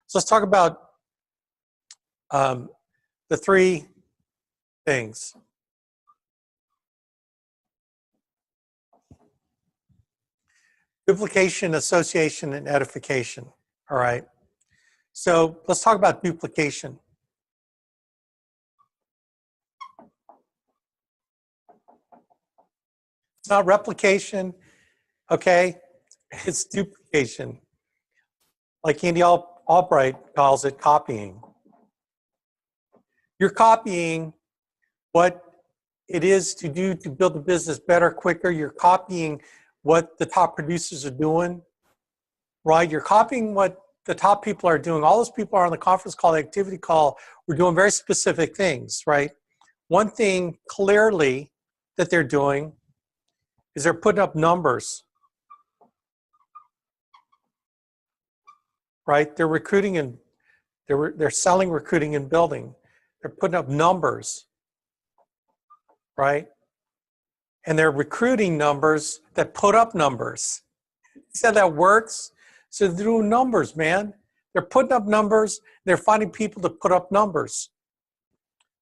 So let's talk about the three things. Duplication, association, and edification. All right. So let's talk about duplication. It's not replication, okay? It's duplication. Like Andy Albright calls it copying. You're copying what it is to do to build the business better, quicker. You're copying what the top producers are doing, right? You're copying what the top people are doing. All those people are on the conference call, the activity call. We're doing very specific things, right? One thing clearly that they're doing is they're putting up numbers, right? They're recruiting and they're selling, recruiting, and building. They're putting up numbers, right? And they're recruiting numbers that put up numbers. See how that works? So they're doing numbers, man. They're putting up numbers. They're finding people to put up numbers.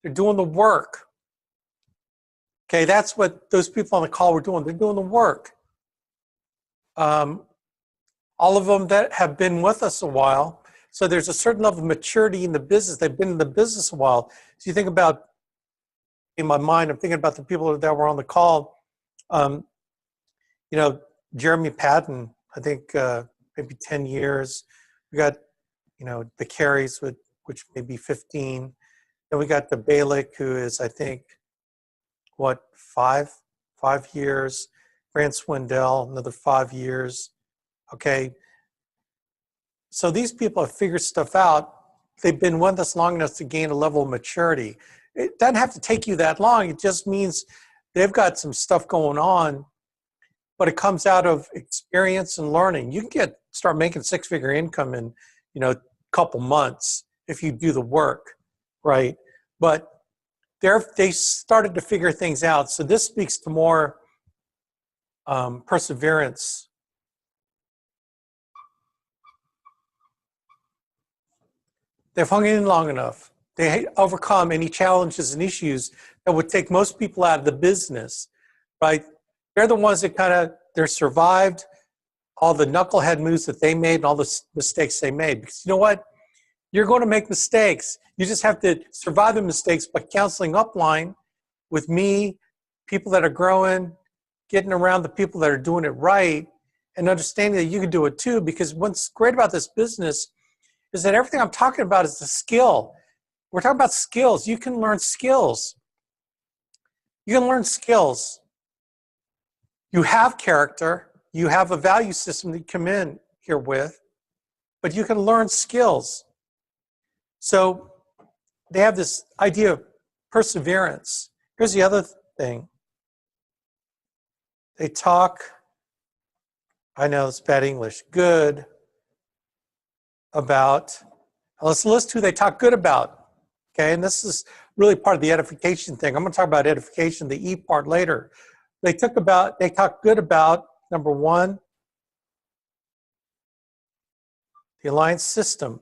They're doing the work. Okay, that's what those people on the call were doing. They're doing the work. All of them that have been with us a while. So there's a certain level of maturity in the business. They've been in the business a while. So you think about, in my mind, I'm thinking about the people that were on the call. You know, Jeremy Patton, I think maybe 10 years. We got, you know, the Carries, which may be 15. Then we got the Balick, who is, I think, what, 5 years. Grant Swindell, another 5 years. Okay. So these people have figured stuff out. They've been with us long enough to gain a level of maturity. It doesn't have to take you that long. It just means they've got some stuff going on, but it comes out of experience and learning. You can start making six-figure income in, you know, a couple months if you do the work, right? But they started to figure things out. So this speaks to more perseverance. They've hung in long enough. They overcome any challenges and issues that would take most people out of the business, right? They're the ones that they're survived all the knucklehead moves that they made and all the mistakes they made. Because you know what? You're going to make mistakes. You just have to survive the mistakes by counseling upline with me, people that are growing, getting around the people that are doing it right, and understanding that you can do it too. Because what's great about this business is that everything I'm talking about is a skill. We're talking about skills. You can learn skills. You can learn skills. You have character. You have a value system that you come in here with, but you can learn skills. So they have this idea of perseverance. Here's the other thing. They talk, I know it's bad English, good about, let's list who they talk good about, okay? And this is really part of the edification thing. I'm going to talk about edification, the E part later. They talk good about, number one, the alliance system.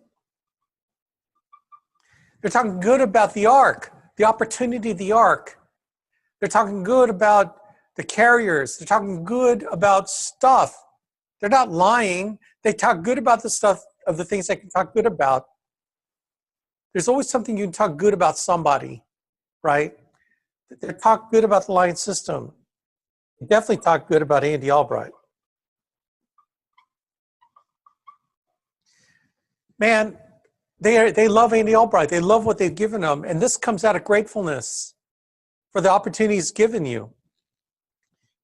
They're talking good about the arc, the opportunity of the arc. They're talking good about the carriers. They're talking good about stuff. They're not lying. They talk good about the stuff of the things they can talk good about. There's always something you can talk good about somebody, right? They talk good about the alliance system. They definitely talk good about Andy Albright. Man, they love Andy Albright. They love what they've given them. And this comes out of gratefulness for the opportunities given you.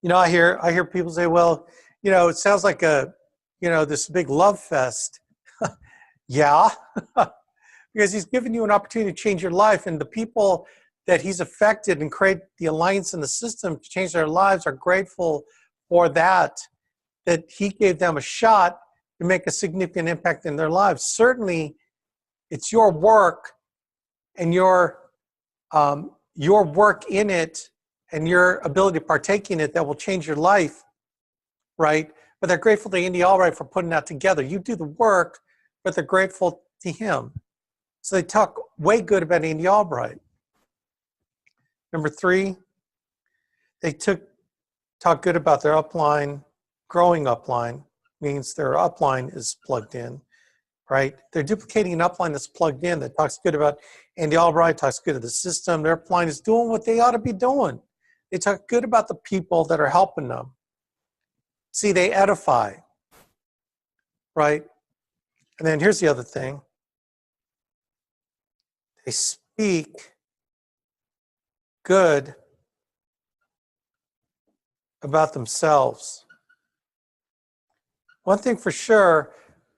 You know, I hear people say, well, you know, it sounds like this big love fest. Yeah, because he's given you an opportunity to change your life. And the people that he's affected and create the alliance in the system to change their lives are grateful for that he gave them a shot to make a significant impact in their lives. Certainly, it's your work and your work in it and your ability to partake in it that will change your life, right? But they're grateful to Andy Albright for putting that together. You do the work, but they're grateful to him. So they talk way good about Andy Albright. Number 3, they talk good about their upline. Growing upline means their upline is plugged in, right? They're duplicating an upline that's plugged in that talks good about Andy Albright, talks good of the system. Their upline is doing what they ought to be doing. They talk good about the people that are helping them. See, they edify, right? And then here's the other thing. They speak good about themselves. One thing for sure,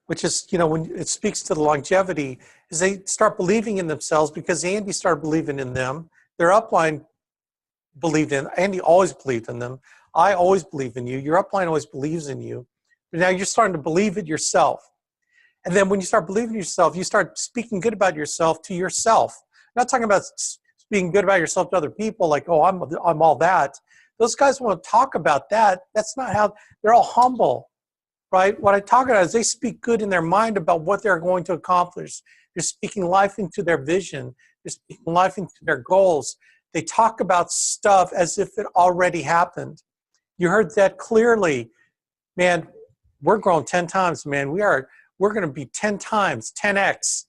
which is, when it speaks to the longevity, is they start believing in themselves because Andy started believing in them. Their upline believed in, Andy always believed in them. I always believe in you. Your upline always believes in you. But now you're starting to believe it yourself. And then when you start believing in yourself, you start speaking good about yourself to yourself. I'm not talking about speaking good about yourself to other people like, oh, I'm all that. Those guys want to talk about that. That's not how, they're all humble, right? What I talk about is they speak good in their mind about what they're going to accomplish. They're speaking life into their vision. They're speaking life into their goals. They talk about stuff as if it already happened. You heard that clearly. Man, we're growing 10 times, man. We're going to be 10 times, 10x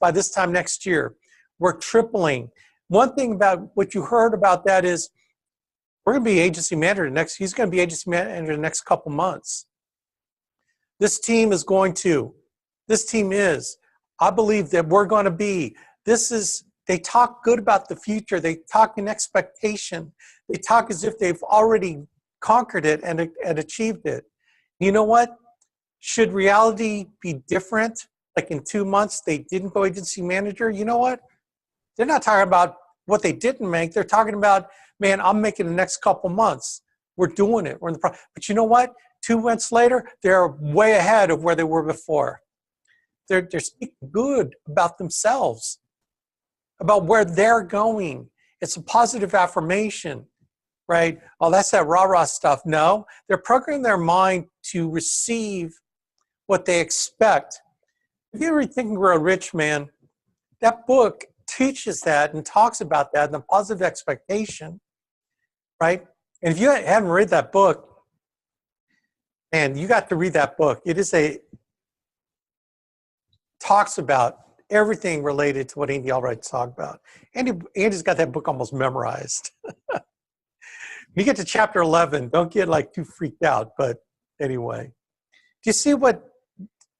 by this time next year. We're tripling. One thing about what you heard about that is we're going to be agency manager he's going to be agency manager the next couple months. This team is, I believe that we're going to be, they talk good about the future. They talk in expectation. They talk as if they've already conquered it and achieved it. You know what? Should reality be different? Like in 2 months, they didn't go agency manager. You know what? They're not talking about what they didn't make. They're talking about, man, I'm making the next couple months. We're doing it. We're in the process. But you know what? 2 months later, they're way ahead of where they were before. They're speaking good about themselves, about where they're going. It's a positive affirmation, right? Oh, that's that rah-rah stuff. No, they're programming their mind to receive what they expect. If you ever Think and Grow Rich, man, that book teaches that and talks about that and the positive expectation, right? And if you haven't read that book, man, you got to read that book. Talks about everything related to what Andy Albright's talking about. Andy's got that book almost memorized. When you get to chapter 11, don't get like too freaked out. But anyway, do you see what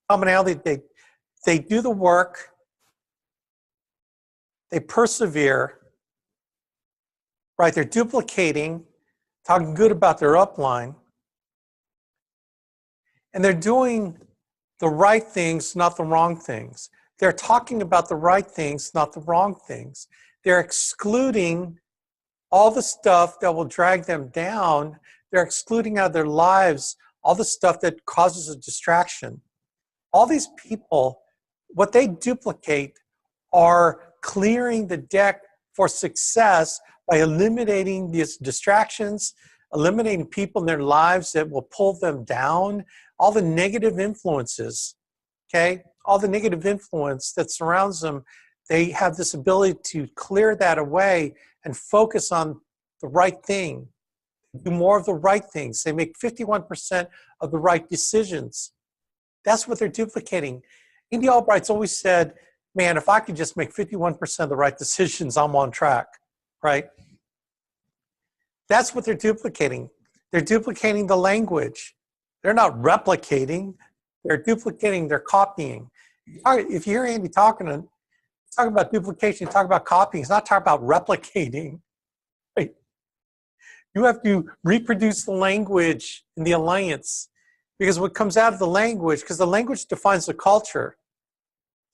commonality? They do the work. They persevere, right? They're duplicating, talking good about their upline. And they're doing the right things, not the wrong things. They're talking about the right things, not the wrong things. They're excluding all the stuff that will drag them down. They're excluding out of their lives all the stuff that causes a distraction. All these people, what they duplicate are clearing the deck for success by eliminating these distractions, eliminating people in their lives that will pull them down, all the negative influences, okay? All the negative influence that surrounds them, they have this ability to clear that away and focus on the right thing, do more of the right things. They make 51% of the right decisions. That's what they're duplicating. Andy Albright's always said, man, if I could just make 51% of the right decisions, I'm on track, right? That's what they're duplicating. They're duplicating the language. They're not replicating. They're duplicating, they're copying. If you hear Andy talking about duplication, talk about copying. He's not talking about replicating. Right? You have to reproduce the language in the alliance because what comes out of the language, because the language defines the culture.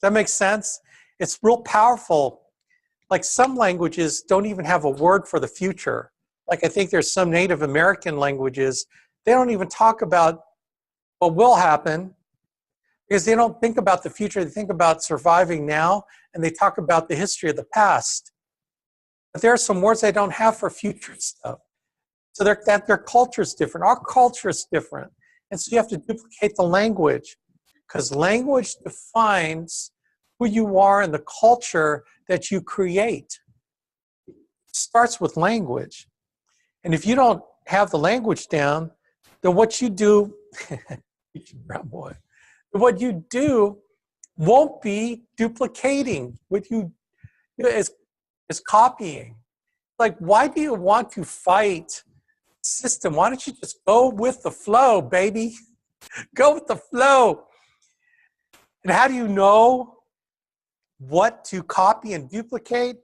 Does that make sense? It's real powerful. Like some languages don't even have a word for the future. Like I think there's some Native American languages, they don't even talk about what will happen because they don't think about the future. They think about surviving now, and they talk about the history of the past. But there are some words they don't have for future stuff. So their culture is different. Our culture is different. And so you have to duplicate the language. because language defines who you are and the culture that you create. It starts with language. And if you don't have the language down, then what you do, what you do won't be duplicating. What you do is copying. Like, why do you want to fight the system? Why don't you just go with the flow, baby? Go with the flow. And how do you know what to copy and duplicate?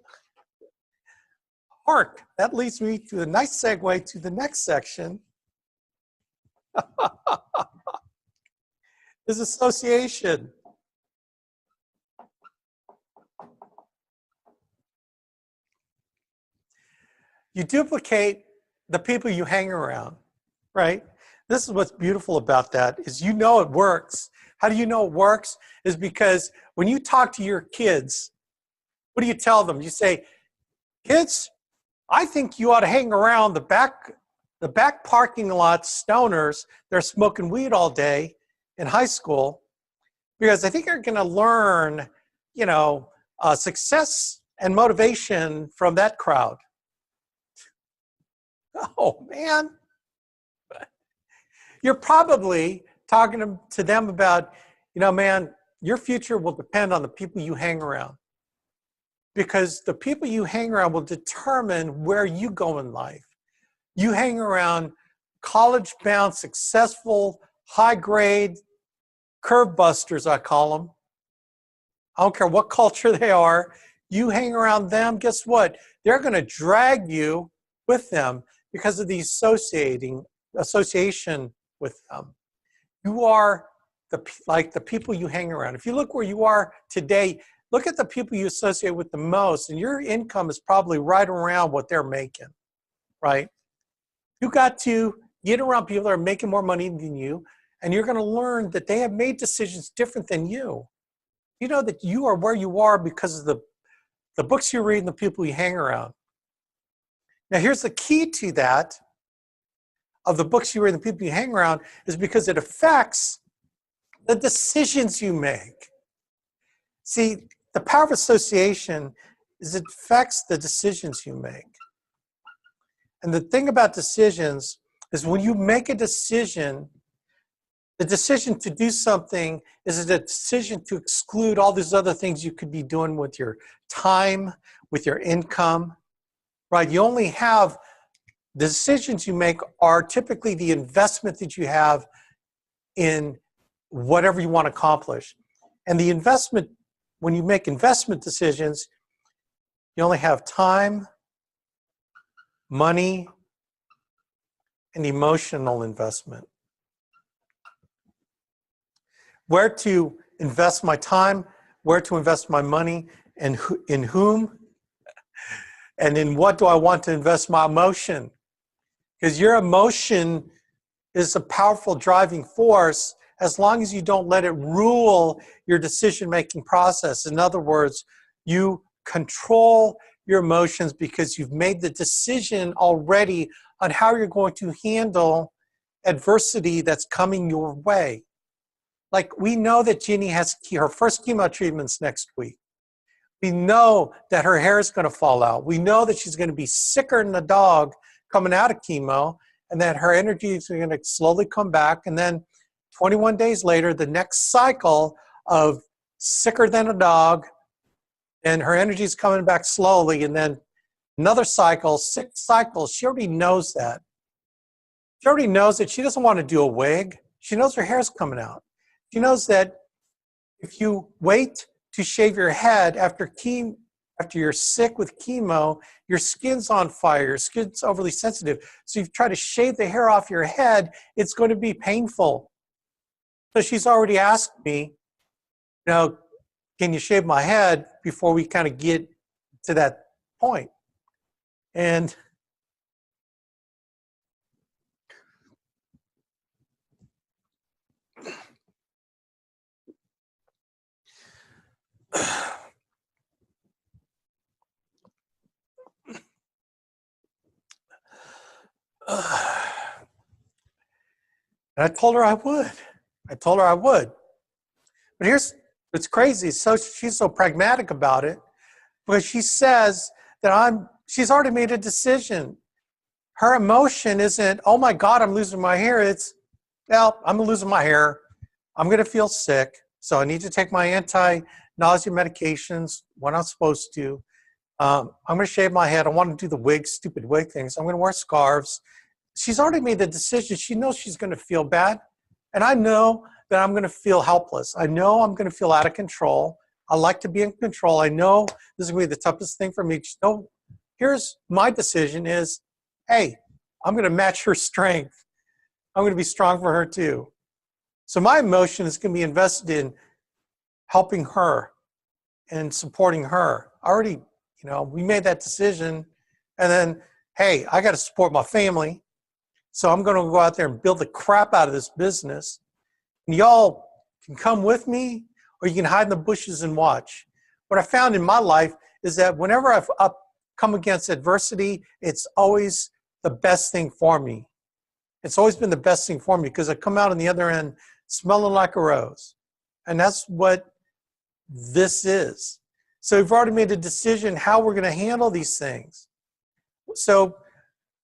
Hark, that leads me to a nice segue to the next section. Is association. You duplicate the people you hang around, right? This is what's beautiful about that, is you know it works. How do you know it works? Is because when you talk to your kids, what do you tell them? You say, kids, I think you ought to hang around the back parking lot stoners. They're smoking weed all day in high school, because I think you're going to learn, success and motivation from that crowd. Oh, man. You're probably talking to them about, man, your future will depend on the people you hang around. Because the people you hang around will determine where you go in life. You hang around college-bound, successful, high-grade curve busters, I call them. I don't care what culture they are. You hang around them, guess what? They're going to drag you with them because of the association with them. You are like the people you hang around. If you look where you are today, look at the people you associate with the most, and your income is probably right around what they're making, right? You got to get around people that are making more money than you, and you're going to learn that they have made decisions different than you. You know that you are where you are because of the books you read and the people you hang around. Now, here's the key to that, of the books you read and the people you hang around, is because it affects the decisions you make. See, the power of association is it affects the decisions you make. And the thing about decisions is when you make a decision, the decision to do something is a decision to exclude all these other things you could be doing with your time, with your income, right? You only have, the decisions you make are typically the investment that you have in whatever you want to accomplish. And the investment, when you make investment decisions, you only have time, money, and emotional investment. Where to invest my time, where to invest my money, and in whom, and in what do I want to invest my emotion. Because your emotion is a powerful driving force as long as you don't let it rule your decision-making process. In other words, you control your emotions because you've made the decision already on how you're going to handle adversity that's coming your way. Like, we know that Ginny has her first chemo treatments next week. We know that her hair is going to fall out. We know that she's going to be sicker than a dog coming out of chemo, and that her energy is going to slowly come back. And then 21 days later, the next cycle of sicker than a dog, and her energy is coming back slowly. And then another cycle, 6 cycles. She already knows that. She already knows that she doesn't want to do a wig. She knows her hair's coming out. She knows that if you wait to shave your head after you're sick with chemo, your skin's on fire, your skin's overly sensitive. So if you try to shave the hair off your head, it's going to be painful. So she's already asked me, can you shave my head before we kind of get to that point? And and I told her I would. But here's what's crazy. So she's so pragmatic about it, because she says that she's already made a decision. Her emotion isn't, oh my God, I'm losing my hair. It's, well, I'm losing my hair. I'm going to feel sick. So I need to take my anti-nausea medications when I'm supposed to. I'm going to shave my head. I want to do the stupid wig things. I'm going to wear scarves. She's already made the decision. She knows she's going to feel bad. And I know that I'm going to feel helpless. I know I'm going to feel out of control. I like to be in control. I know this is going to be the toughest thing for me. So here's my decision is, hey, I'm going to match her strength. I'm going to be strong for her too. So my emotion is going to be invested in helping her and supporting her. Already, we made that decision. And then, hey, I got to support my family. So I'm going to go out there and build the crap out of this business. And y'all can come with me, or you can hide in the bushes and watch. What I found in my life is that whenever I've come against adversity, it's always the best thing for me. It's always been the best thing for me because I come out on the other end smelling like a rose. And that's what this is. So we've already made a decision how we're going to handle these things. So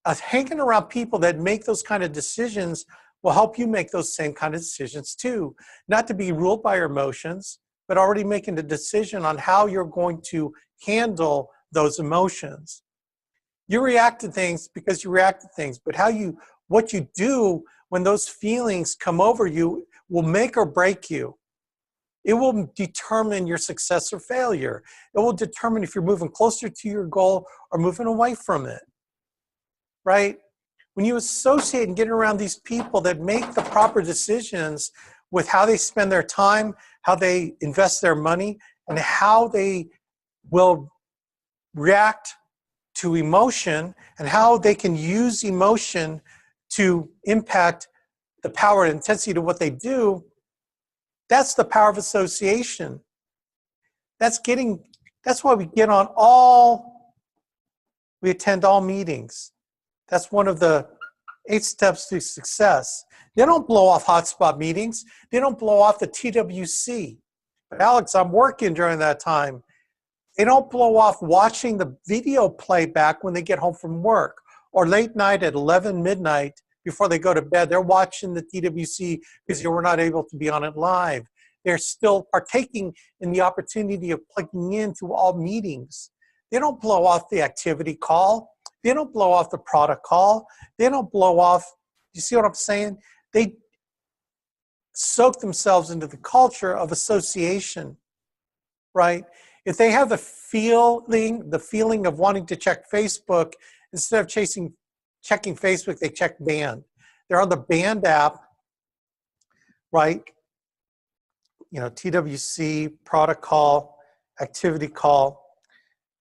hanging around people that make those kind of decisions will help you make those same kind of decisions too. Not to be ruled by your emotions, but already making a decision on how you're going to handle those emotions. You react to things because you react to things, but what you do when those feelings come over you will make or break you. It will determine your success or failure. It will determine if you're moving closer to your goal or moving away from it, right? When you associate and get around these people that make the proper decisions with how they spend their time, how they invest their money, and how they will react to emotion, and how they can use emotion to impact the power and intensity to what they do, that's the power of association. That's why we attend all meetings. That's one of the 8 steps to success. They don't blow off hotspot meetings. They don't blow off the TWC. But Alex, I'm working during that time. They don't blow off watching the video playback when they get home from work, or late night at 11 midnight before they go to bed. They're watching the TWC because you were not able to be on it live. They're still partaking in the opportunity of plugging into all meetings. They don't blow off the activity call. They don't blow off the product call. They don't blow off, you see what I'm saying? They soak themselves into the culture of association, right? If they have the feeling of wanting to check Facebook, instead of checking Facebook, they check Band. They're on the Band app, right? TWC, product call, activity call.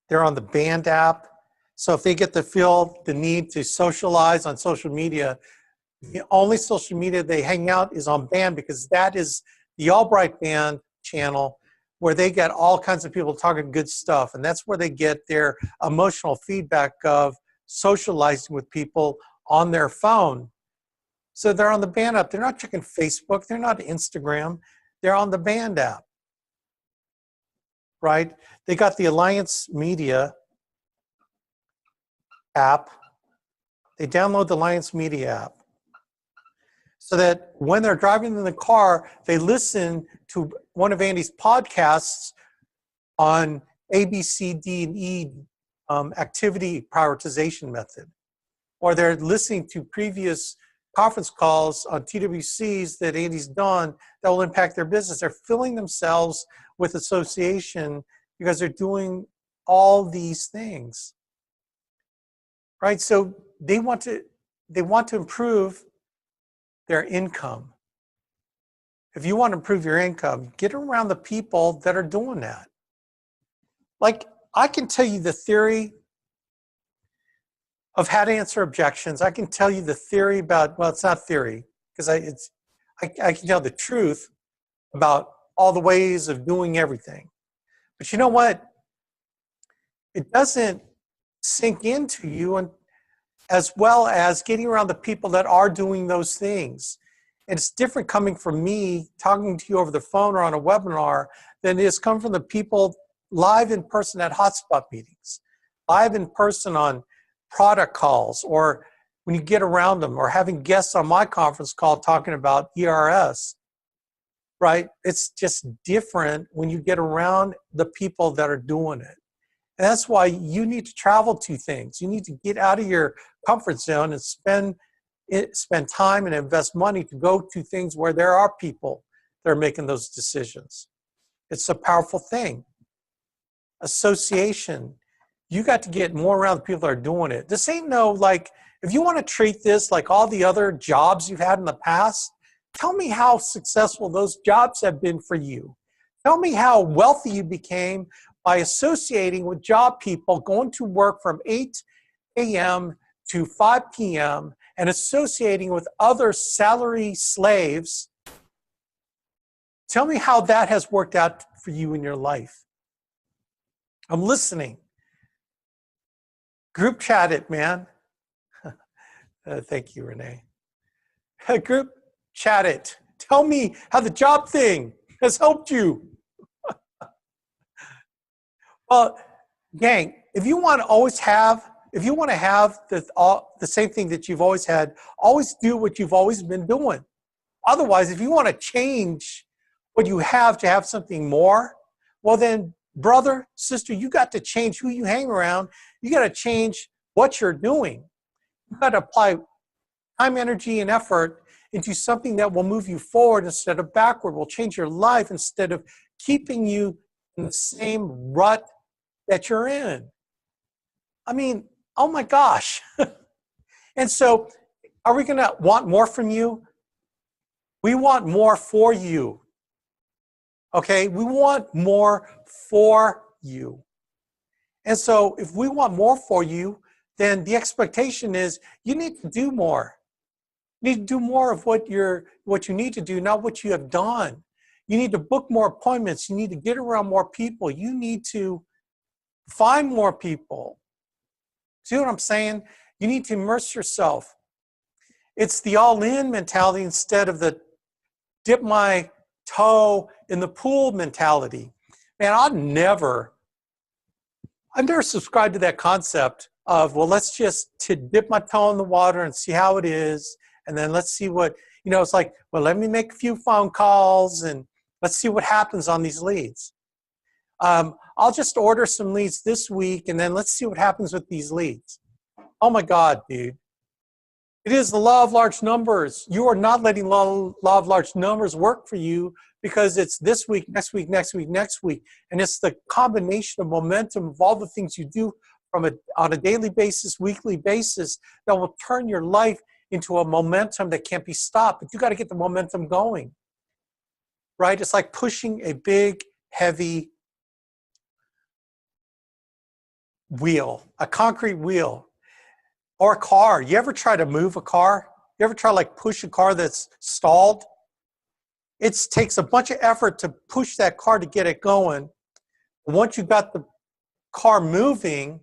They're on the Band app. So if they get to feel the need to socialize on social media, the only social media they hang out is on Band, because that is the Albright Band channel where they get all kinds of people talking good stuff. And that's where they get their emotional feedback of socializing with people on their phone. So they're on the Band app. They're not checking Facebook. They're not Instagram. They're on the Band app, right? They got the Alliance Media app. They download the Alliance Media app so that when they're driving in the car, they listen to one of Andy's podcasts on A, B, C, D, and E activity prioritization method. Or they're listening to previous conference calls on TWCs that Andy's done that will impact their business. They're filling themselves with association because they're doing all these things, right? So they want to improve their income. If you want to improve your income, get around the people that are doing that. Like, I can tell you the theory of how to answer objections. I can tell you the theory about, well, it's not theory, because I can tell the truth about all the ways of doing everything. But you know what? It doesn't sink into you, and as well as getting around the people that are doing those things And it's different coming from me talking to you over the phone or on a webinar than it is coming from the people live in person at hotspot meetings, live in person on product calls, or when you get around them, or having guests on my conference call talking about ERS, right? It's just different when you get around the people that are doing it. And that's why you need to travel to things. You need to get out of your comfort zone and spend time and invest money to go to things where there are people that are making those decisions. It's a powerful thing. Association. You got to get more around the people that are doing it. This ain't no, like, if you want to treat this like all the other jobs you've had in the past, tell me how successful those jobs have been for you. Tell me how wealthy you became by associating with job people, going to work from 8 a.m. to 5 p.m. and associating with other salary slaves. Tell me how that has worked out for you in your life. I'm listening. Group chat it, man. Thank you, Renee. Group chat it. Tell me how the job thing has helped you. Well, gang, if you want to have the same thing that you've always had, always do what you've always been doing. Otherwise, if you want to change what you have to have something more, well then, brother, sister, you got to change who you hang around. You got to change what you're doing. You got to apply time, energy, and effort into something that will move you forward instead of backward, will change your life instead of keeping you in the same rut that you're in. I mean, oh my gosh. And so, are we going to want more from you? We want more for you. Okay? We want more for you. And so, if we want more for you, then the expectation is you need to do more. You need to do more of what you need to do, not what you have done. You need to book more appointments. You need to get around more people. You need to find more people. See what I'm saying? You need to immerse yourself. It's the all-in mentality instead of the dip my toe in the pool mentality. Man, I've never subscribed to that concept of, well, let's just dip my toe in the water and see how it is. And then let's see what, it's like, well, let me make a few phone calls and let's see what happens on these leads. I'll just order some leads this week and then let's see what happens with these leads. Oh my God, dude. It is the law of large numbers. You are not letting law of large numbers work for you because it's this week, next week, next week, next week. And it's the combination of momentum of all the things you do on a daily basis, weekly basis, that will turn your life into a momentum that can't be stopped. But you got to get the momentum going, right? It's like pushing a big, heavy wheel, a concrete wheel, or a car. You ever try to move a car? You ever try like push a car that's stalled? It takes a bunch of effort to push that car to get it going. Once you got the car moving,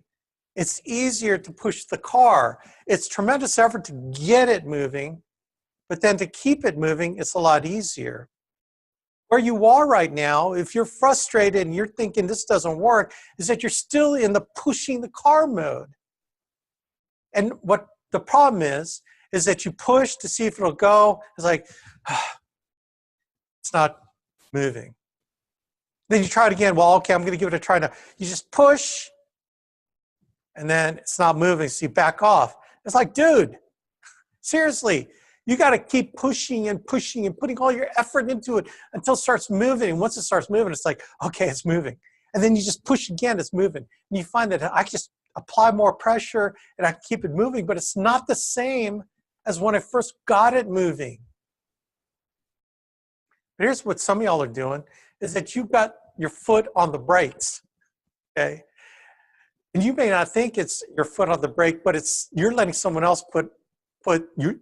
it's easier to push the car. It's tremendous effort to get it moving, but then to keep it moving, it's a lot easier. Where you are right now, if you're frustrated and you're thinking this doesn't work, is that you're still in the pushing the car mode. And what the problem is that you push to see if it'll go. It's like, it's not moving. Then you try it again. Well, okay, I'm going to give it a try now. You just push, and then it's not moving, so you back off. It's like, dude, seriously, you got to keep pushing and pushing and putting all your effort into it until it starts moving. And once it starts moving, it's like, okay, it's moving. And then you just push again, it's moving. And you find that I just apply more pressure and I can keep it moving, but it's not the same as when I first got it moving. But here's what some of y'all are doing, is that you've got your foot on the brakes, okay? And you may not think it's your foot on the brake, but you're letting someone else put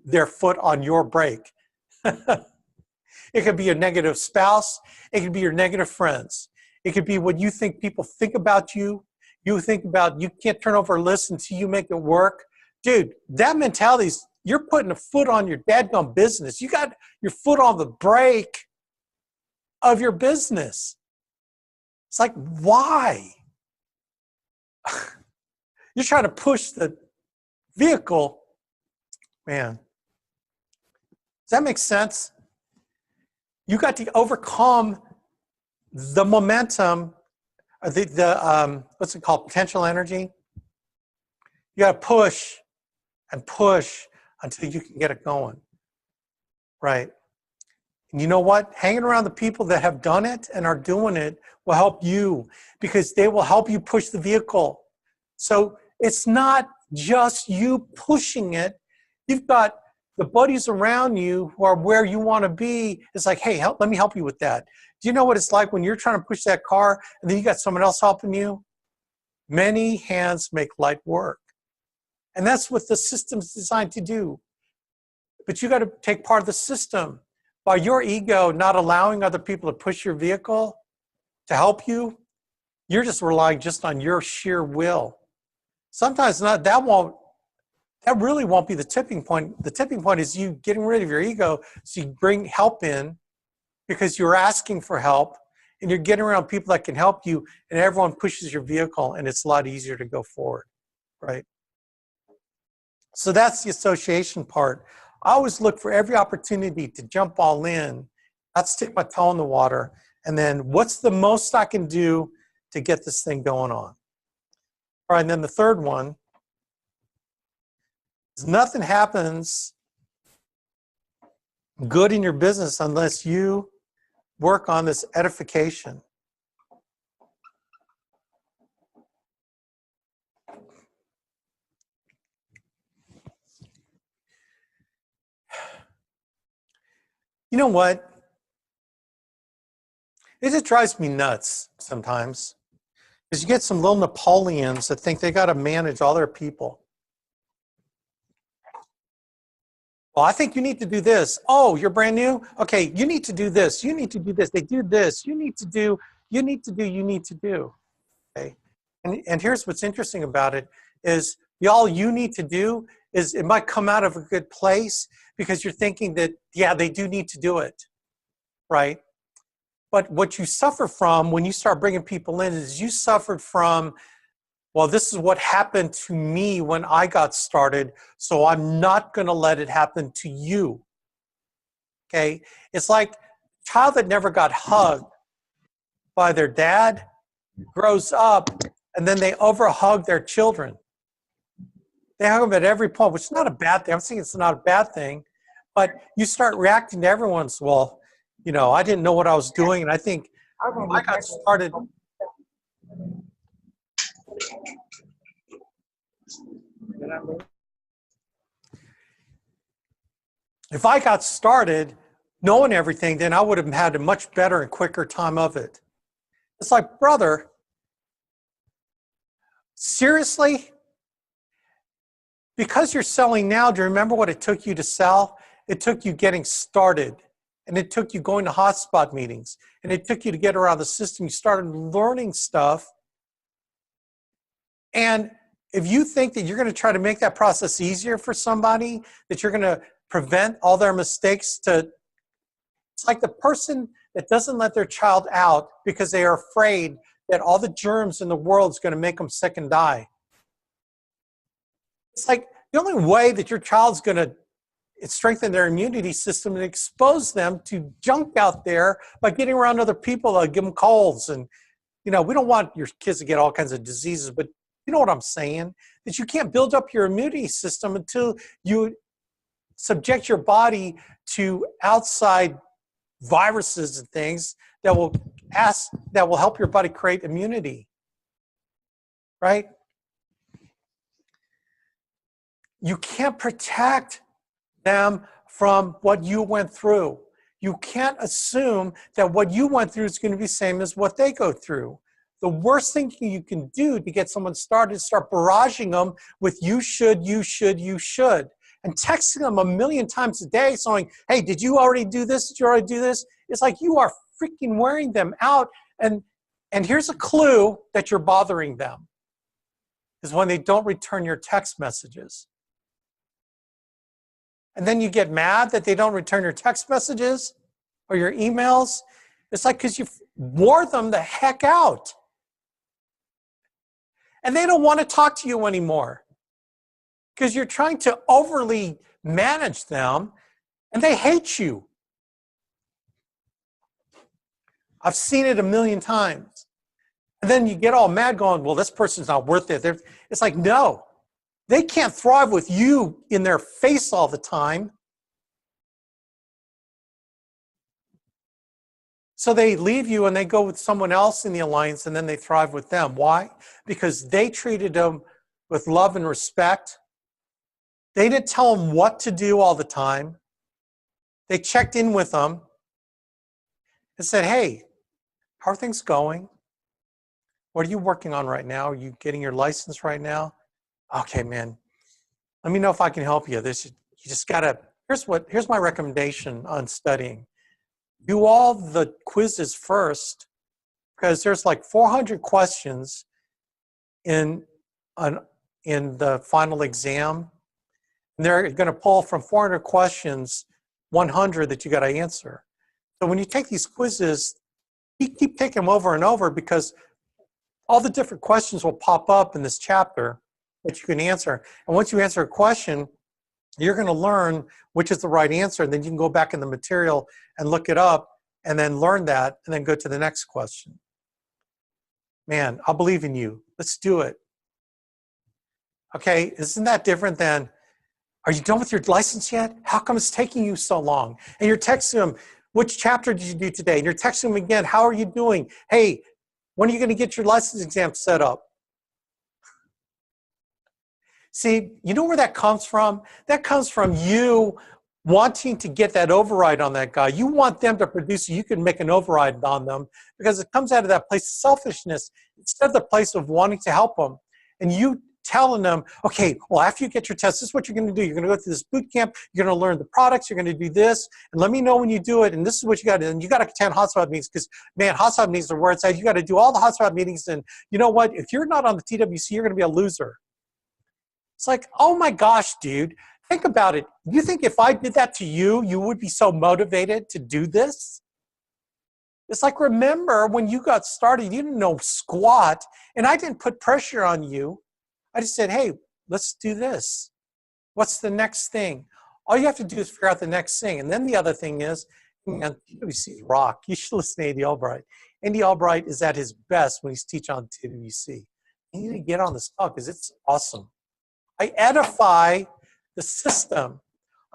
their foot on your brake. It could be your negative spouse. It could be your negative friends. It could be what you think people think about you. You think about you can't turn over a list until you make it work. Dude, that mentality is you're putting a foot on your dadgum business. You got your foot on the brake of your business. It's like, why? You're trying to push the vehicle. Man, does that make sense? You got to overcome the momentum, what's it called, potential energy. You got to push and push until you can get it going, right? And you know what? Hanging around the people that have done it and are doing it will help you, because they will help you push the vehicle. So it's not just you pushing it. You've got the buddies around you who are where you want to be. It's like, hey, let me help you with that. Do you know what it's like when you're trying to push that car and then you got someone else helping you? Many hands make light work. And that's what the system's designed to do. But you got to take part of the system. By your ego not allowing other people to push your vehicle to help you, you're just relying just on your sheer will. Sometimes that really won't be the tipping point. The tipping point is you getting rid of your ego, so you bring help in because you're asking for help and you're getting around people that can help you, and everyone pushes your vehicle and it's a lot easier to go forward, right? So that's the association part. I always look for every opportunity to jump all in, not stick my toe in the water, and then what's the most I can do to get this thing going on? All right, and then the third one is nothing happens good in your business unless you work on this edification. You know what? It just drives me nuts sometimes. Because you get some little Napoleons that think they got to manage all their people. Well, I think you need to do this. Oh, you're brand new? Okay, you need to do this. You need to do this. They do this. You need to do. Okay? And here's what's interesting about it is all you need to do is it might come out of a good place because you're thinking that, yeah, they do need to do it, right? But what you suffer from when you start bringing people in is you suffered from, well, this is what happened to me when I got started, so I'm not going to let it happen to you. Okay? It's like a child that never got hugged by their dad grows up, and then they overhug their children. They hug them at every point, which is not a bad thing. I'm saying it's not a bad thing, but you start reacting to everyone's, well, you know, I didn't know what I was doing, and I think I got started. If I got started knowing everything, then I would have had a much better and quicker time of it. It's like, brother, seriously? Because you're selling now, do you remember what it took you to sell? It took you getting started. And it took you going to hotspot meetings. And it took you to get around the system. You started learning stuff. And if you think that you're going to try to make that process easier for somebody, that you're going to prevent all their mistakes it's like the person that doesn't let their child out because they are afraid that all the germs in the world is going to make them sick and die. It's like the only way that your child's going to strengthen their immunity system and expose them to junk out there by getting around other people that give them colds. And, you know, we don't want your kids to get all kinds of diseases, but you know what I'm saying? That you can't build up your immunity system until you subject your body to outside viruses and things that will help your body create immunity, right? You can't protect them from what you went through. You can't assume that what you went through is going to be the same as what they go through. The worst thing you can do to get someone started is start barraging them with you should, and texting them a million times a day saying, hey, did you already do this? Did you already do this? It's like you are freaking wearing them out. And here's a clue that you're bothering them is when they don't return your text messages. and then you get mad that they don't return your text messages or your emails. It's like because you wore them the heck out. And they don't want to talk to you anymore because you're trying to overly manage them and they hate you. I've seen it a million times. And then you get all mad going, well, this person's not worth it. It's like, no, they can't thrive with you in their face all the time. So they leave you and they go with someone else in the alliance and then they thrive with them. Why? Because they treated them with love and respect. They didn't tell them what to do all the time. They checked in with them and said, hey, how are things going? What are you working on right now? Are you getting your license right now? Okay, man, let me know if I can help you. You just gotta, here's my recommendation on studying. Do all the quizzes first, because there's like 400 questions in the final exam. And they're going to pull from 400 questions 100 that you got to answer. So when you take these quizzes, you keep taking them over and over because all the different questions will pop up in this chapter that you can answer. And once you answer a question, you're going to learn which is the right answer. And then you can go back in the material and look it up and then learn that and then go to the next question. Man, I believe in you. Let's do it. Okay, isn't that different than, are you done with your license yet? How come it's taking you so long? And you're texting them, which chapter did you do today? And you're texting them again, how are you doing? Hey, when are you going to get your license exam set up? See, you know where that comes from? That comes from you wanting to get that override on that guy. You want them to produce so you can make an override on them because it comes out of that place of selfishness instead of the place of wanting to help them. And you telling them, okay, well, after you get your test, this is what you're going to do. You're going to go through this boot camp. You're going to learn the products. You're going to do this. And let me know when you do it. And this is what you got to do. And you got to attend hotspot meetings because, man, hotspot meetings are where it's at. You got to do all the hotspot meetings. And you know what? If you're not on the TWC, you're going to be a loser. It's like, oh my gosh, dude, think about it. You think if I did that to you, you would be so motivated to do this? It's like, remember when you got started, you didn't know squat, and I didn't put pressure on you. I just said, hey, let's do this. What's the next thing? All you have to do is figure out the next thing. And then the other thing is, man, TWC is rock. You should listen to Andy Albright. Andy Albright is at his best when he's teaching on TWC. You need to get on this stuff because it's awesome. I edify the system.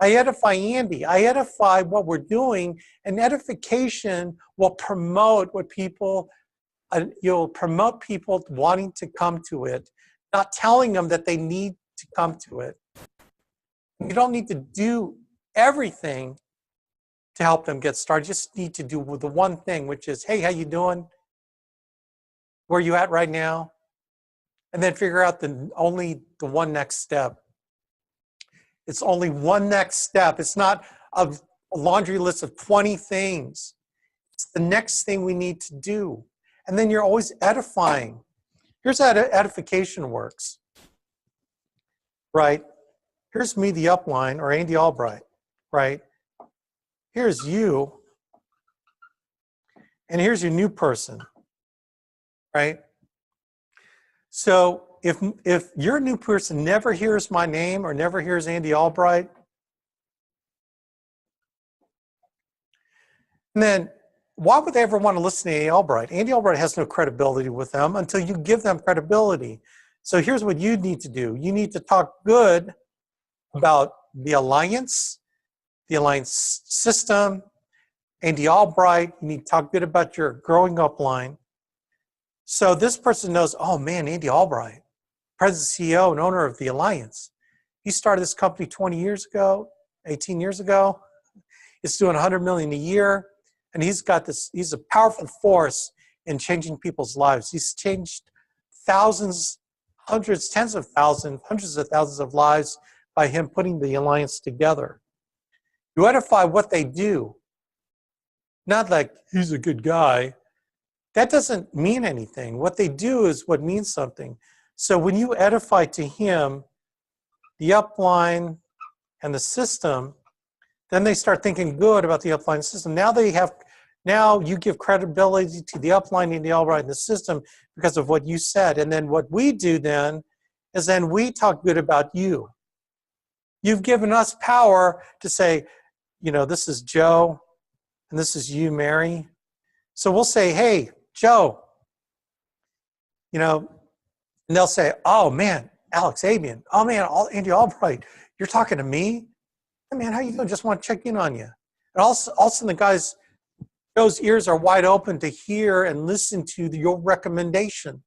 I edify Andy. I edify what we're doing, and edification will promote what people, you'll promote people wanting to come to it, not telling them that they need to come to it. You don't need to do everything to help them get started. You just need to do the one thing, which is, hey, how you doing? Where are you at right now? And then figure out only the one next step. It's only one next step. It's not a laundry list of 20 things. It's the next thing we need to do. And then you're always edifying. Here's how edification works, right? Here's me, the upline, or Andy Albright, right? Here's you, and here's your new person, right? So if your new person never hears my name or never hears Andy Albright, then why would they ever want to listen to Andy Albright? Andy Albright has no credibility with them until you give them credibility. So here's what you need to do. You need to talk good about the alliance system, Andy Albright. You need to talk good about your growing up line. So this person knows, oh man, Andy Albright, president, CEO, and owner of the Alliance. He started this company 20 years ago, 18 years ago. It's doing 100 million a year. And he's a powerful force in changing people's lives. He's changed thousands, hundreds, tens of thousands, hundreds of thousands of lives by him putting the Alliance together. You edify what they do. Not like, he's a good guy. That doesn't mean anything. What they do is what means something. So when you edify to him, the upline, and the system, then they start thinking good about the upline system. Now you give credibility to the upline and the Albright in the system because of what you said. And then what we do then is then we talk good about you. You've given us power to say, this is Joe and this is you, Mary. So we'll say, hey, Joe, and they'll say, oh man, Alex Abuyuan, oh man, Andy Albright, you're talking to me? Hey man, how you doing? Just want to check in on you. And all of a sudden Joe's ears are wide open to hear and listen to your recommendation.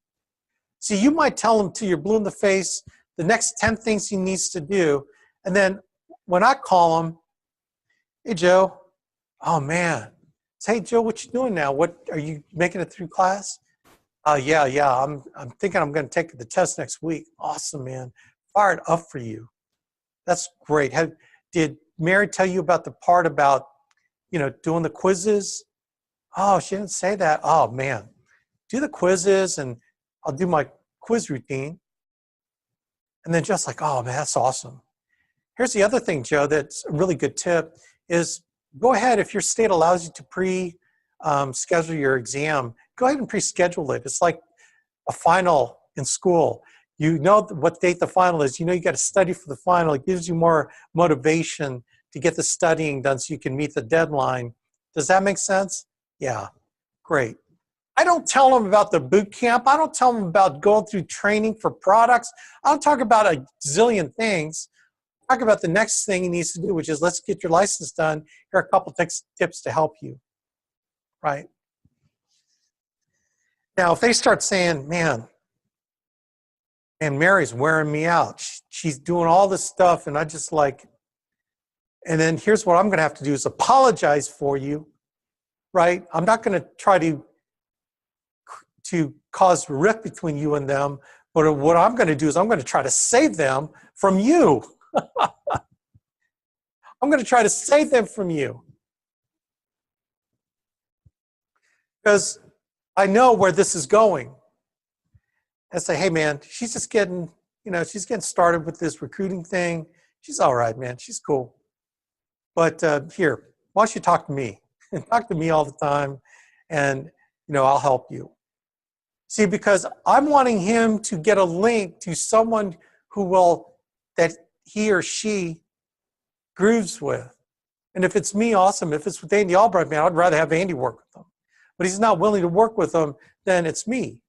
See, you might tell him till you're blue in the face the next 10 things he needs to do. And then when I call him, hey, Joe, oh, man. Say, hey, Joe, what you doing now? What are you making it through class? Yeah. I'm thinking I'm going to take the test next week. Awesome, man. Fired up for you. That's great. Did Mary tell you about the part about, doing the quizzes? Oh, she didn't say that. Oh, man. Do the quizzes, and I'll do my quiz routine. And then just like, oh, man, that's awesome. Here's the other thing, Joe, that's a really good tip is go ahead, if your state allows you to pre-schedule your exam, go ahead and pre-schedule it. It's like a final in school. You know what date the final is. You got to study for the final. It gives you more motivation to get the studying done so you can meet the deadline. Does that make sense? Yeah, great. I don't tell them about the boot camp. I don't tell them about going through training for products. I don't talk about a zillion things. I talk about the next thing he needs to do, which is let's get your license done. Here are a couple tips to help you, right? Now, if they start saying, man, Mary's wearing me out. She's doing all this stuff, and I just like, and then here's what I'm going to have to do is apologize for you, right? I'm not going to try to cause rift between you and them, but what I'm going to do is I'm going to try to save them from you. I'm going to try to save them from you. Because I know where this is going. And say, hey man, she's just getting, she's getting started with this recruiting thing. She's all right, man. She's cool. But here, why don't you talk to me? Talk to me all the time, and I'll help you. See, because I'm wanting him to get a link to someone that he or she grooves with. And if it's me, awesome. If it's with Andy Albright, man, I'd rather have Andy work with them. But he's not willing to work with them, then it's me.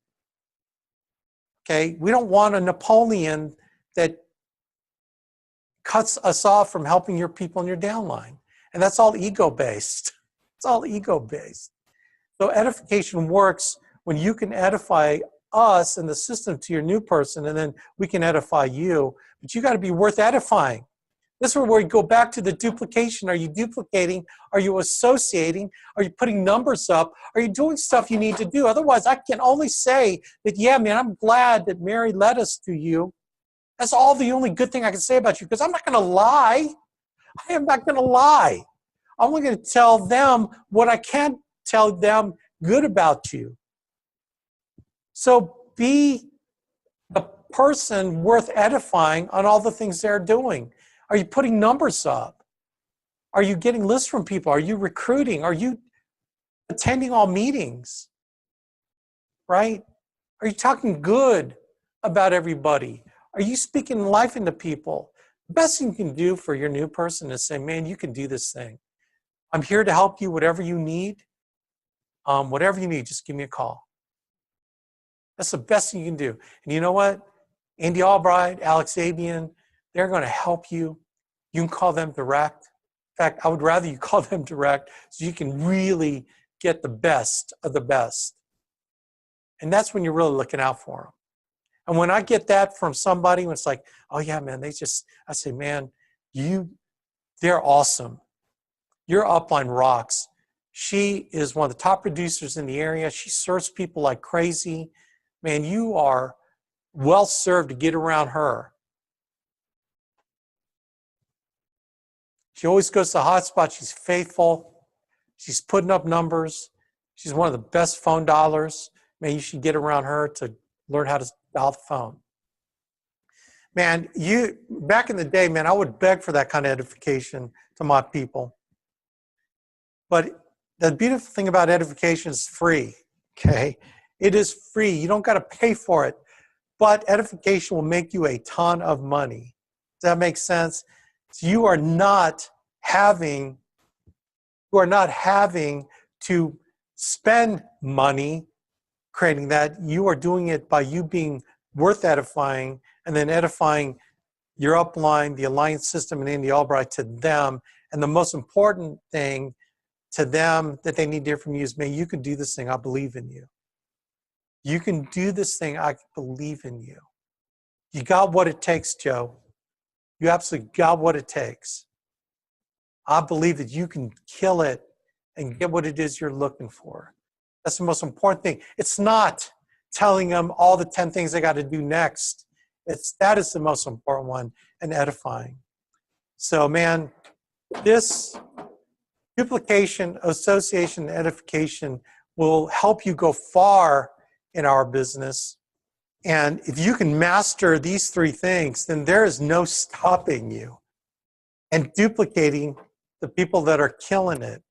Okay? We don't want a Napoleon that cuts us off from helping your people in your downline. And that's all ego-based. It's all ego-based. So edification works when you can edify us and the system to your new person, and then we can edify you. But you got to be worth edifying. This is where we go back to the duplication. Are you duplicating? Are you associating? Are you putting numbers up? Are you doing stuff you need to do? Otherwise, I can only say that, yeah, man, I'm glad that Mary led us to you. That's all the only good thing I can say about you, because I'm not going to lie. I am not going to lie. I'm only going to tell them what I can tell them good about you. So be the person worth edifying on all the things they're doing. Are you putting numbers up? Are you getting lists from people? Are you recruiting? Are you attending all meetings? Right? Are you talking good about everybody? Are you speaking life into people? The best thing you can do for your new person is say, man, you can do this thing. I'm here to help you, whatever you need. Whatever you need, just give me a call. That's the best thing you can do. And you know what? Andy Albright, Alex Abuyuan, they're going to help you. You can call them direct. In fact, I would rather you call them direct so you can really get the best of the best. And that's when you're really looking out for them. And when I get that from somebody, when it's like, oh yeah, man, I say, man, they're awesome. Your upline rocks. She is one of the top producers in the area. She serves people like crazy. Man, you are well served to get around her. She always goes to the hotspot. She's faithful. She's putting up numbers. She's one of the best phone dialers. Man, you should get around her to learn how to dial the phone. Man, back in the day, man, I would beg for that kind of edification to my people. But the beautiful thing about edification is free, okay? It is free. You don't got to pay for it. But edification will make you a ton of money. Does that make sense? So you are not having to spend money creating that. You are doing it by you being worth edifying and then edifying your upline, the alliance system, and Andy Albright to them. And the most important thing to them that they need to hear from you is, man, you can do this thing. I believe in you. You can do this thing. I believe in you. You got what it takes, Joe. You absolutely got what it takes. I believe that you can kill it and get what it is you're looking for. That's the most important thing. It's not telling them all the 10 things they got to do next. That is the most important one, and edifying. So, man, this duplication, association, and edification will help you go far in our business. And if you can master these three things, then there is no stopping you and duplicating the people that are killing it.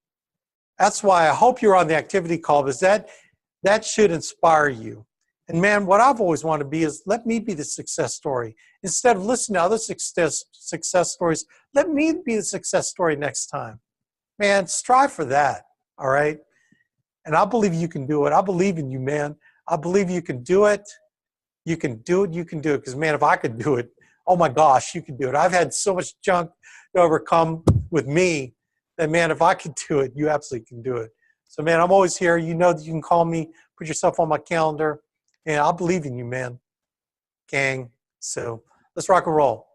That's why I hope you're on the activity call, because that should inspire you. And man, what I've always wanted to be is, let me be the success story. Instead of listening to other success stories, let me be the success story next time. Man, strive for that, all right? And I believe you can do it. I believe in you, man. I believe you can do it. You can do it. You can do it. Because, man, if I could do it, oh, my gosh, you can do it. I've had so much junk to overcome with me that, man, if I could do it, you absolutely can do it. So, man, I'm always here. You know that you can call me, put yourself on my calendar. And I believe in you, man. Gang. So let's rock and roll.